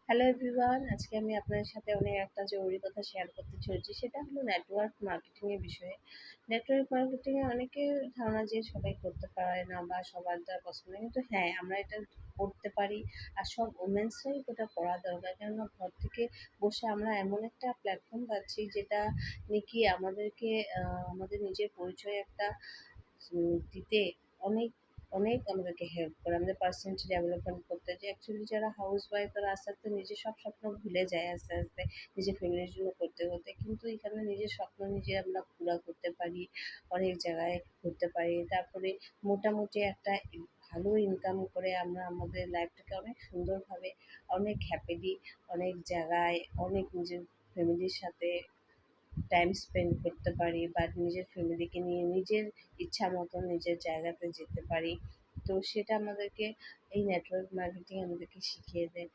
Hello everyone, আজকে আমি আপনাদের সাথে অনেক একটা জরুরি কথা শেয়ার করতে চলেছি। সেটা হলো নেটওয়ার্ক মার্কেটিং এর বিষয়ে। নেটওয়ার্ক মার্কেটিং এ অনেকের ধারণা যে সবাই করতে পারে না বা সবার দ্বারা পছন্দ না, কিন্তু হ্যাঁ, আমরা এটা করতে পারি। আর সব ওমেন্সরাই এটা করা দরকার, কেননা ঘর থেকে বসে আমরা এমন একটা প্ল্যাটফর্ম পাচ্ছি যেটা নাকি আমাদেরকে আমাদের নিজের পরিচয় একটা দিতে অনেক অনেক আমাদেরকে হেল্প করে, আমাদের পার্সোনালিটি ডেভেলপমেন্ট করতে। যে অ্যাকচুয়ালি যারা হাউস ওয়াইফ, তারা আস্তে আস্তে নিজের সব স্বপ্ন ভুলে যায় আস্তে আস্তে নিজের ফ্যামিলির জন্য করতে করতে, কিন্তু এখানে নিজের স্বপ্ন নিজে আমরা পুরা করতে পারি, অনেক জায়গায় ঘুরতে পারি, তারপরে মোটামুটি একটা ভালো ইনকাম করে আমরা আমাদের লাইফটাকে অনেক সুন্দরভাবে, অনেক হ্যাপিলি, অনেক জায়গায়, অনেক নিজের ফ্যামিলির সাথে টাইম স্পেন্ড করতে পারি বা নিজের ফ্যামিলিকে নিয়ে নিজের ইচ্ছা মতো নিজের জায়গাতে যেতে পারি। তো সেটা আমাদেরকে এই নেটওয়ার্ক মার্কেটিং আমাদেরকে শিখিয়ে দেয়।